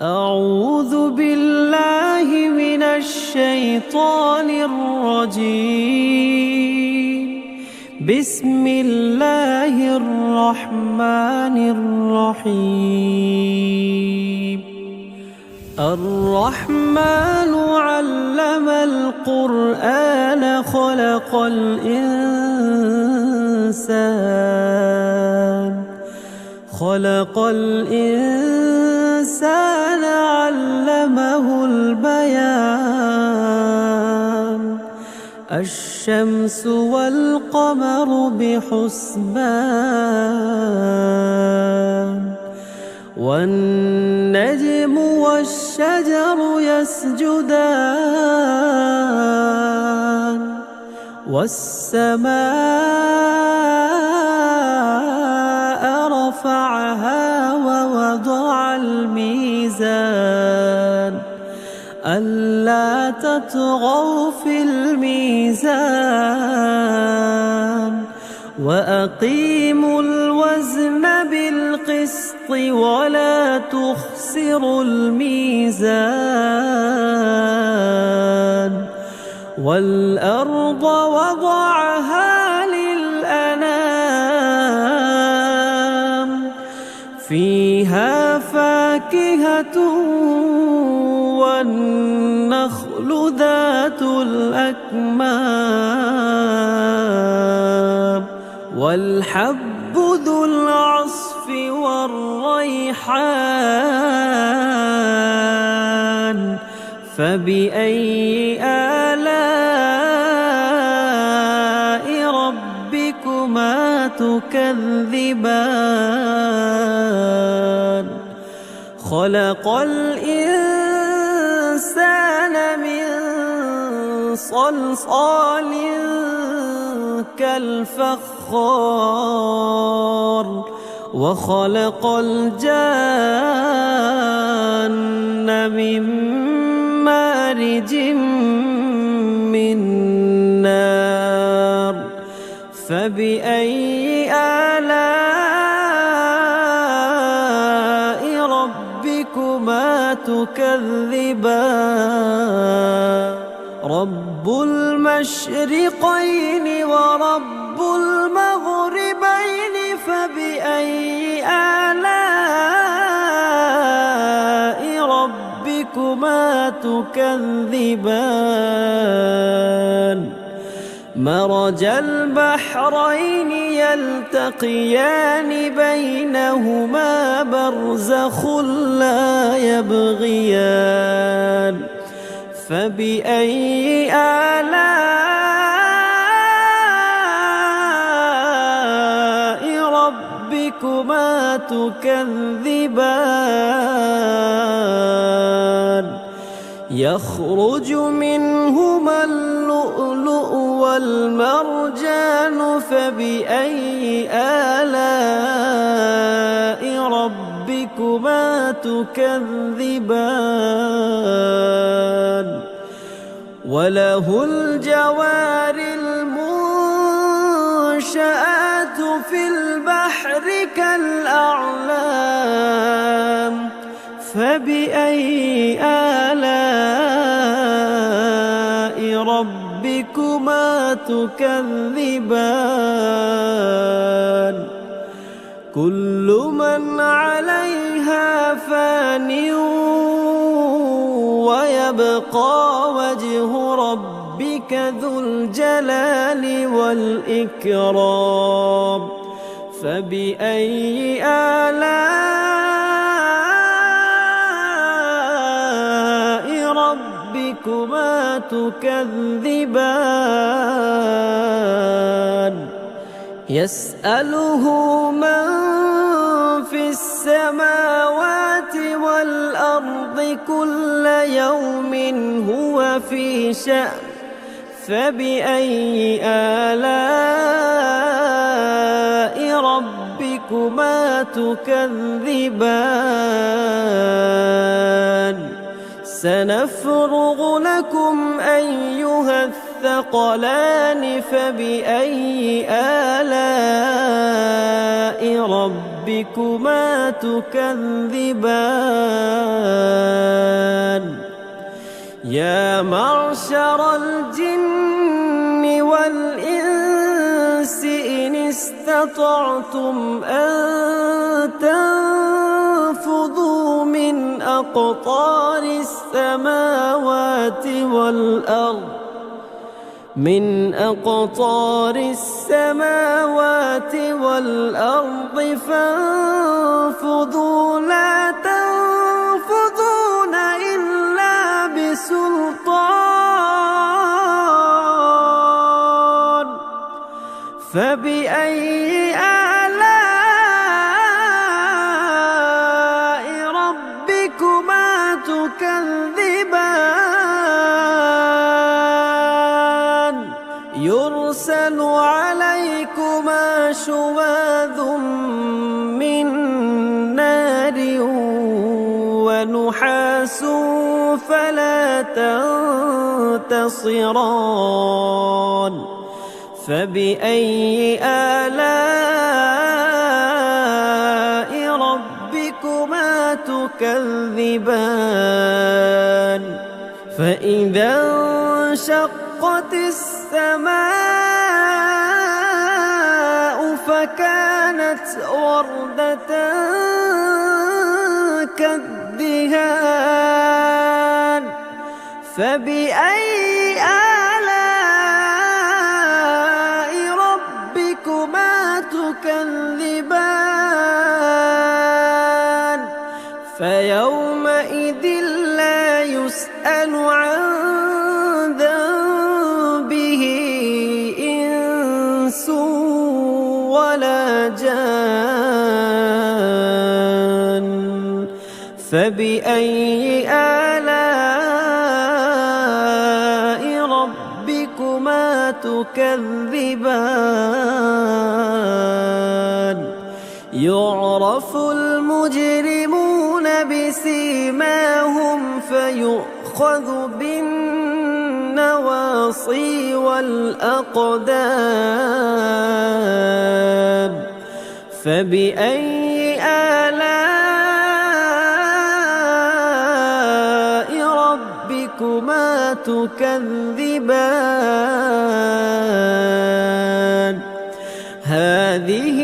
أعوذ بالله من الشيطان الرجيم. بسم الله الرحمن الرحيم. الرحمن علم القرآن خلق الإنسان علمه البيان. الشمس والقمر بحسبان والنجم والشجر يسجدان والسماء رفعها ووضع الميزان ألا تطغوا في الميزان وأقيموا الوزن بالقسط ولا تخسروا الميزان. والأرض وضعها للأنام فيها فاكهة والنخل ذات الأكمام والحب ذو العصف والريحان. فبأي آلاء ربكما تكذبان؟ خلق الإنسان من صلصال كالفخار وخلق الجان من مارج من نار. فبأي آلاء ربكما تكذبان؟ رب المشرقين ورب المغربين فبأي آلاء ربكما تكذبان؟ مرج البحرين يلتقيان بينهما برزخ لا يبغيان. فبأي آلاء ربكما تكذبان؟ يخرج منهما اللؤلؤ والمرجان فبأي آلاء ربكما تكذبان؟ وله الجوار المنشآت في البحر كالأعلام. فبأي آلاء ربكما تكذبان؟ كل من عليها فان ويبقى وجه ربك ذو الجلال والإكرام. فبأي آلاء ربكما تكذبان؟ يسأله من في السماوات والأرض كل يوم هو في شأن. فبأي آلاء ربكما تكذبان؟ سنفرغ لكم أيها الثقلان. فبأي آلاء ربكما تكذبان؟ يا معشر الجن والإنس إن استطعتم أن تنفذوا من أقطار السماوات والأرض فانفذوا لا تنفذون إلا بسلطان فبأي آلاء ربكما تكذبان يرسل عليكما شواظ من نار ونحاس فلا تنتصران فبأي آلاء ربكما تكذبان فإذا انشقت السماء فكانت وردة كالدهان فبأي آلاء ربكما تكذبان فيومئذ لا يسأل عن ذنبه إنس ولا جان فبأي آلاء ربكما تكذبان يعرف المجرمون بسيماهم فيؤخذ بالنواصي والأقدام فبأي آلاء ربكما تكذبان هذه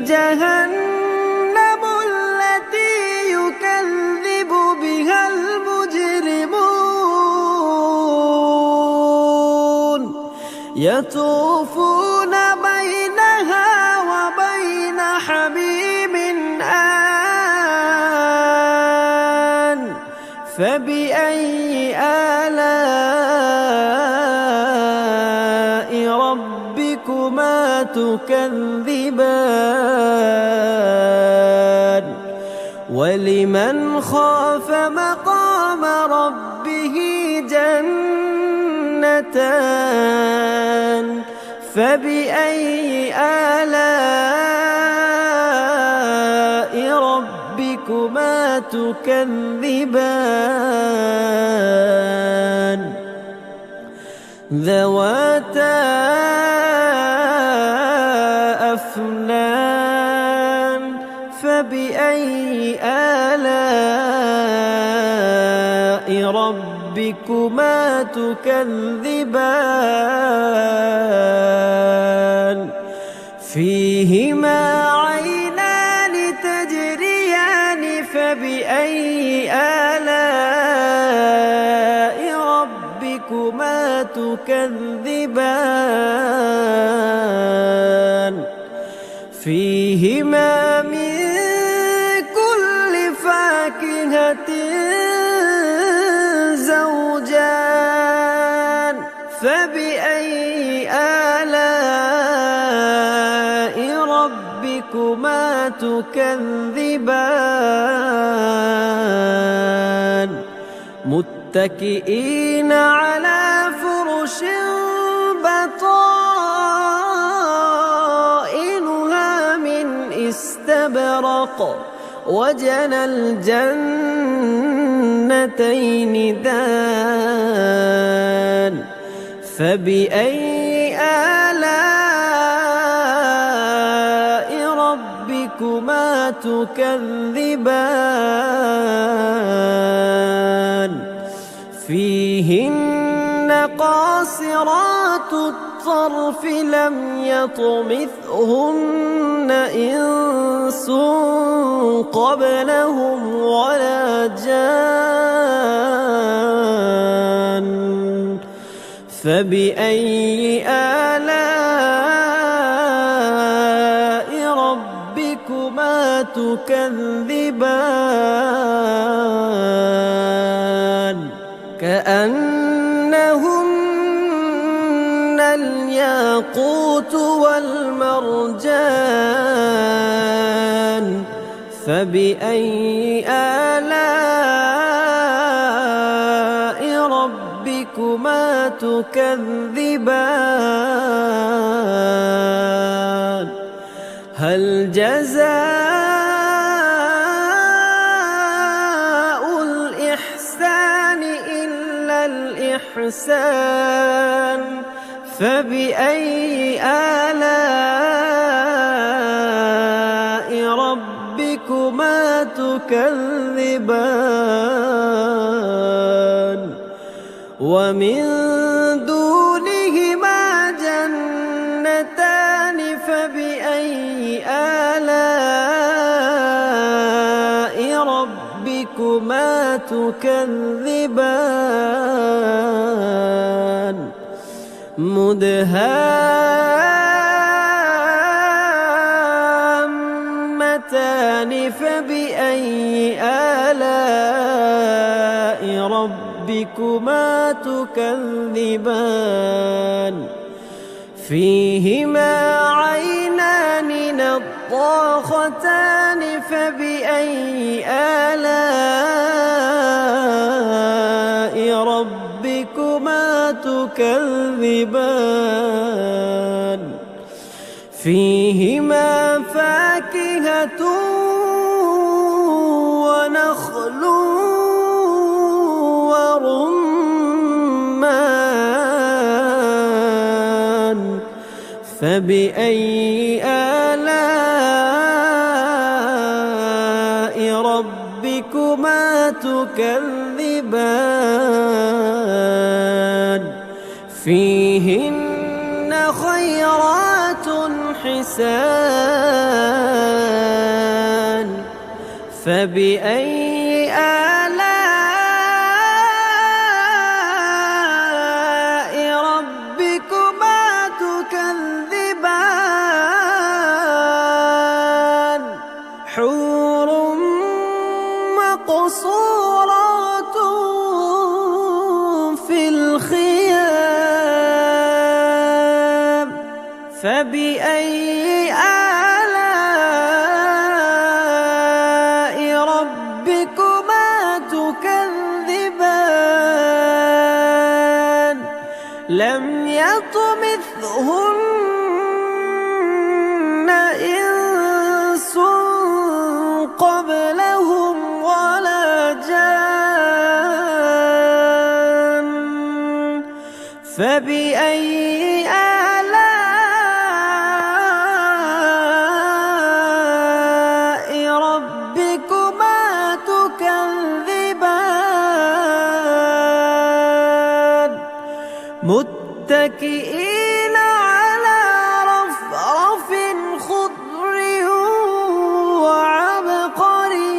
جهنم التي يكذب بها المجرمون يطوفون بينها وبين حميم آن فبأي آلاء ربكما تكذبان ولمن خاف مقام ربه جنتان فبأي آلاء ربكما تكذبان ذواتا أفنان فبأي آلاء ربكما تكذبان فيهما عينان تجريان فبأي آلاء ربكما تكذبان فيهما من كل فاكهة زوجان فبأي آلاء ربكما تكذبان متكئين على فرش بطائنها من استبرق وجنى الجنتين دان فبأي آلاء ربكما تكذبان فيهن قاصرات الطرف لم يطمثهن إنس قبلهم ولا جان فبأي آلاء ربكما تكذبان كأنهن الياقوت والمرجان فبأي آلاء ربكما تكذبان هل جزاء الإحسان إلا الإحسان فبأي آلاء ربكما تكذبان ومن دونهما جنتان فبأي آلاء ربكما تكذبان مدهامتان فبأي آلاء ربكما تكذبان فيهما عينان نضاختان فبأي آلاء ربكما تكذبان فيهما فاكهة ونخل ورمان فبأي آلاء ربكما تكذبان فيهن خيرات حسان فبأي آلاء ربكما تكذبان حور مقصورات في الخيام فبأي آلاء ربكما تكذبان لم يطمثهن إنس قبلهم ولا جان فبأي آلاء ربكما تكذبان متكئين على رفرف خضر وعبقري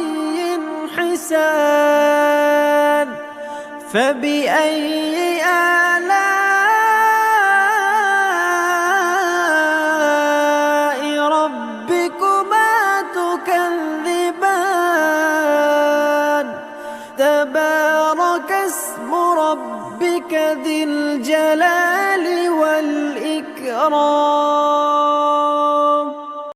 حسان فبأي آلاء ربكما تكذبان تبارك اسم ربك ذي الجلال والإكرام